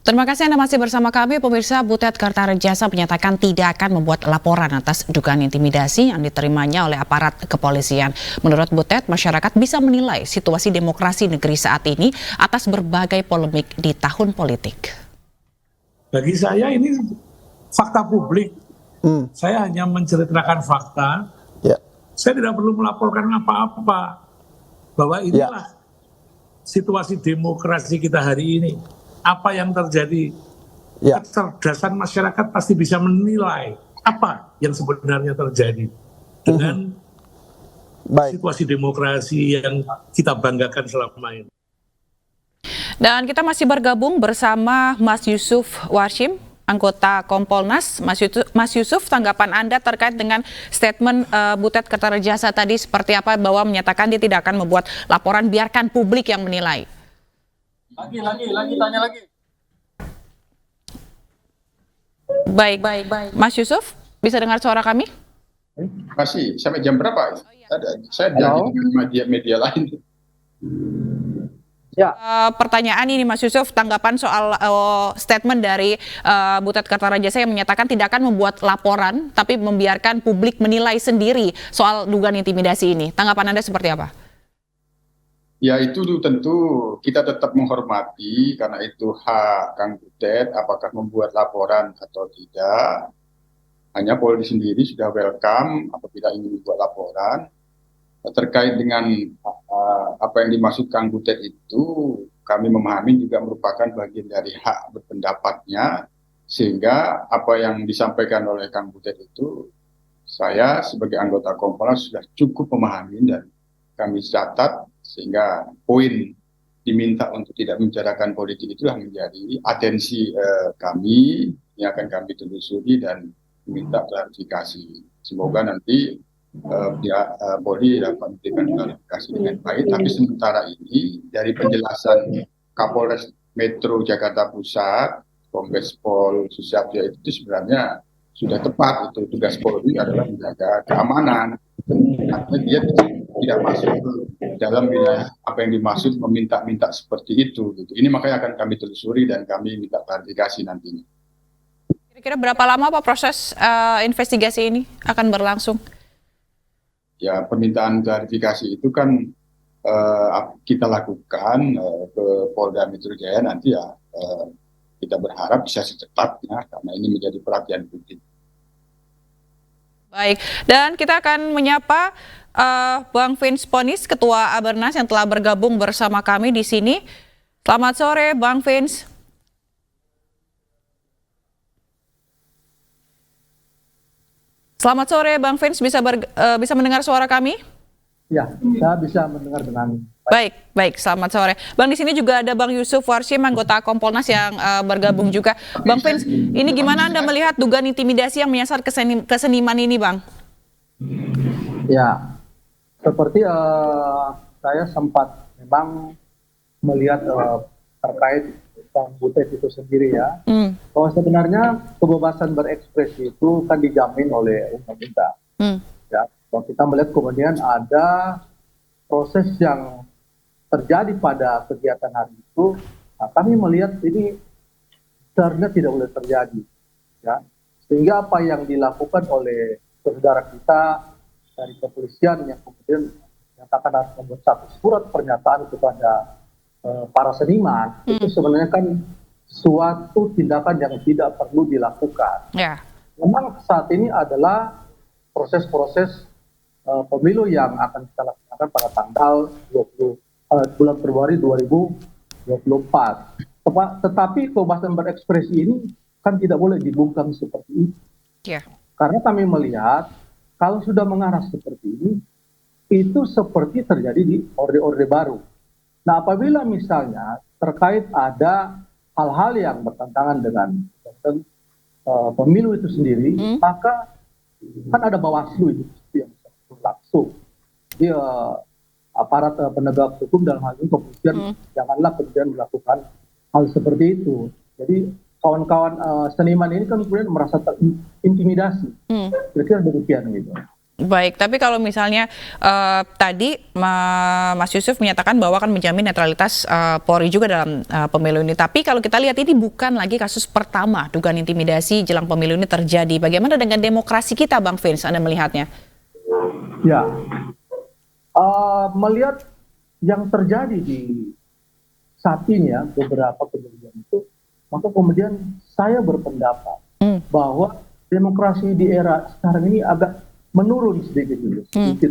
Terima kasih Anda masih bersama kami. Pemirsa, Butet Kertarejasa menyatakan tidak akan membuat laporan atas dugaan intimidasi yang diterimanya oleh aparat kepolisian. Menurut Butet, masyarakat bisa menilai situasi demokrasi negeri saat ini atas berbagai polemik di tahun politik. Bagi saya ini fakta publik. Saya hanya menceritakan fakta. Saya tidak perlu melaporkan apa-apa. Bahwa inilah situasi demokrasi kita hari ini. Apa yang terjadi, kecerdasan masyarakat pasti bisa menilai apa yang sebenarnya terjadi dengan situasi demokrasi yang kita banggakan selama ini. Dan kita masih bergabung bersama Mas Yusuf Warshim, anggota Kompolnas. Mas Yusuf, tanggapan Anda terkait dengan statement Butet Kertarejasa tadi seperti apa, bahwa menyatakan dia tidak akan membuat laporan, biarkan publik yang menilai. Lagi, tanya lagi. Baik. Mas Yusuf, bisa dengar suara kami? Masih, sampai jam berapa? Saya di media lain. Pertanyaan ini Mas Yusuf, tanggapan soal statement dari Butet Kertarejasa yang menyatakan tidak akan membuat laporan, tapi membiarkan publik menilai sendiri soal dugaan intimidasi ini. Tanggapan Anda seperti apa? Ya, itu tentu kita tetap menghormati, karena itu hak Kang Butet apakah membuat laporan atau tidak. Hanya Polri sendiri sudah welcome apabila ingin membuat laporan. Terkait dengan apa yang dimaksud Kang Butet itu, kami memahami juga merupakan bagian dari hak berpendapatnya, sehingga apa yang disampaikan oleh Kang Butet itu, saya sebagai anggota Kompolnas sudah cukup memahami dan kami catat, sehingga poin diminta untuk tidak membicarakan politik itulah menjadi atensi kami yang akan kami telusuri dan meminta klarifikasi. Semoga nanti Polri dapat memberikan klarifikasi dengan baik. Tapi sementara ini dari penjelasan Kapolres Metro Jakarta Pusat, Kombes Pol Susyapto, itu sebenarnya sudah tepat. Itu tugas Polri adalah menjaga keamanan. Artinya dia tidak masuk dalam wilayah apa yang dimaksud meminta-minta seperti itu. Gitu. Ini makanya akan kami telusuri dan kami minta klarifikasi nantinya. Kira-kira berapa lama Pak proses investigasi ini akan berlangsung? Ya, permintaan klarifikasi itu kan kita lakukan ke Polda Metro Jaya nanti ya, kita berharap bisa secepatnya karena ini menjadi perhatian publik. Baik, dan kita akan menyapa Bang Vince Ponis, Ketua Abernas yang telah bergabung bersama kami di sini. Selamat sore, Bang Vince. Selamat sore, Bang Vince. Bisa mendengar suara kami? Ya, saya bisa mendengar dengan baik. Selamat sore, Bang. Di sini juga ada Bang Yusuf Warshim, anggota Kompolnas yang bergabung juga. Bang Vince, ini gimana Anda melihat dugaan intimidasi yang menyasar keseniman ini, Bang? Ya, seperti saya sempat memang melihat terkait Kang Butet itu sendiri ya, bahwa sebenarnya kebebasan berekspresi itu kan dijamin oleh undang-undang. Ya, kalau kita melihat kemudian ada proses yang terjadi pada kegiatan hari itu, nah, kami melihat ini sebenarnya tidak boleh terjadi, ya, sehingga apa yang dilakukan oleh saudara kita dari kepolisian yang kemudian menyatakan harus membuat satu surat pernyataan kepada para seniman, itu sebenarnya kan suatu tindakan yang tidak perlu dilakukan. Memang saat ini adalah proses-proses pemilu yang akan kita laksanakan pada tanggal 20 bulan Februari 2024. Tetapi kebebasan berekspresi ini kan tidak boleh dibungkam seperti itu. Karena kami melihat kalau sudah mengarah seperti ini, itu seperti terjadi di orde-orde baru. Nah, apabila misalnya terkait ada hal-hal yang bertentangan dengan pemilu itu sendiri, maka kan ada Bawaslu itu yang langsung. Dia aparat penegak hukum dalam hal ini kepolisian janganlah kemudian melakukan hal seperti itu. Jadi kawan-kawan seniman ini kan kemudian merasa terintimidasi. Kira-kira demikian gitu. Baik, tapi kalau misalnya tadi Mas Yusuf menyatakan bahwa akan menjamin netralitas Polri juga dalam pemilu ini. Tapi kalau kita lihat ini bukan lagi kasus pertama dugaan intimidasi jelang pemilu ini terjadi. Bagaimana dengan demokrasi kita, Bang Vince? Anda melihatnya? Ya, melihat yang terjadi di saat ini ya, beberapa kejadian itu, maka kemudian saya berpendapat bahwa demokrasi di era sekarang ini agak menurun sedikit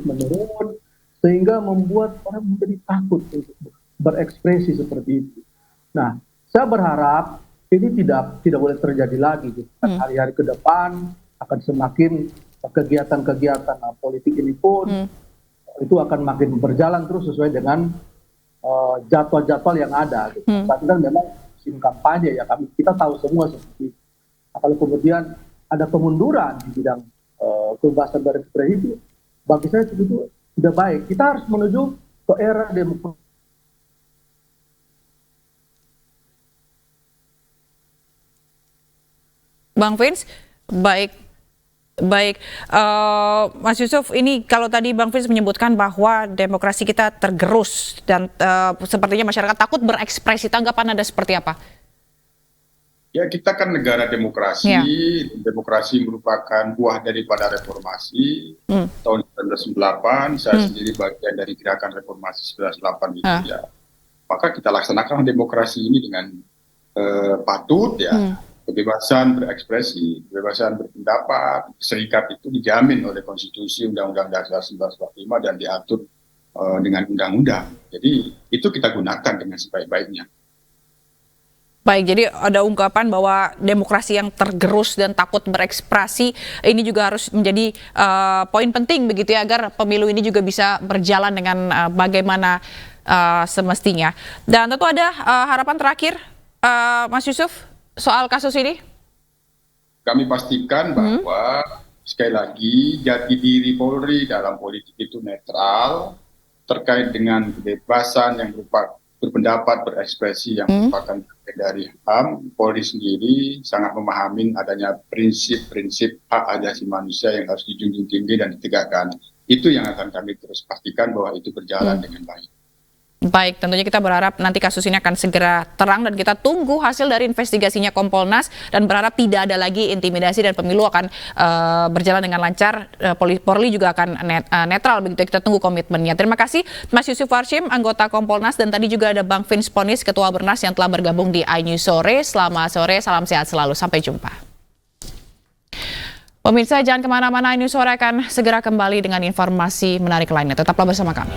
menurun, sehingga membuat orang menjadi takut untuk berekspresi seperti itu. Nah, saya berharap ini tidak boleh terjadi lagi. Hari-hari ke depan akan semakin kegiatan-kegiatan politik ini pun itu akan makin berjalan terus sesuai dengan jadwal-jadwal yang ada. Saat ini kan memang musim kampanye ya, kita tahu semua seperti itu. Nah, kalau kemudian ada kemunduran di bidang kebebasan berekspresi itu, bagi saya itu tidak baik. Kita harus menuju ke era demokrasi. Bang Vince, baik. Mas Yusuf, ini kalau tadi Bang Vince menyebutkan bahwa demokrasi kita tergerus dan sepertinya masyarakat takut berekspresi, tanggapan Anda seperti apa? Ya, kita kan negara demokrasi. Ya. Demokrasi merupakan buah daripada reformasi tahun 1998. Saya sendiri bagian dari gerakan reformasi 1998 itu ya. Maka kita laksanakan demokrasi ini dengan patut ya. Kebebasan berekspresi, kebebasan berpendapat, serikat itu dijamin oleh konstitusi Undang-Undang Dasar 1945 dan diatur dengan undang-undang. Jadi itu kita gunakan dengan sebaik-baiknya. Baik, jadi ada ungkapan bahwa demokrasi yang tergerus dan takut berekspresi ini juga harus menjadi poin penting begitu ya, agar pemilu ini juga bisa berjalan dengan bagaimana semestinya. Dan tentu ada harapan terakhir, Mas Yusuf, soal kasus ini? Kami pastikan bahwa sekali lagi jati diri Polri dalam politik itu netral terkait dengan kebebasan yang berupa berpendapat, berekspresi yang merupakan bagian dari HAM. Polri sendiri sangat memahami adanya prinsip-prinsip hak asasi manusia yang harus dijunjung tinggi dan ditegakkan. Itu yang akan kami terus pastikan bahwa itu berjalan dengan baik. Baik, tentunya kita berharap nanti kasus ini akan segera terang dan kita tunggu hasil dari investigasinya Kompolnas dan berharap tidak ada lagi intimidasi dan pemilu akan berjalan dengan lancar. Polri juga akan netral begitu. Kita tunggu komitmennya. Terima kasih Mas Yusuf Warshim, anggota Kompolnas, dan tadi juga ada Bang Vince Ponis, Ketua Bernas yang telah bergabung di iNews Sore. Selamat sore, salam sehat selalu. Sampai jumpa. Pemirsa, jangan kemana-mana, iNews Sore akan segera kembali dengan informasi menarik lainnya. Tetaplah bersama kami.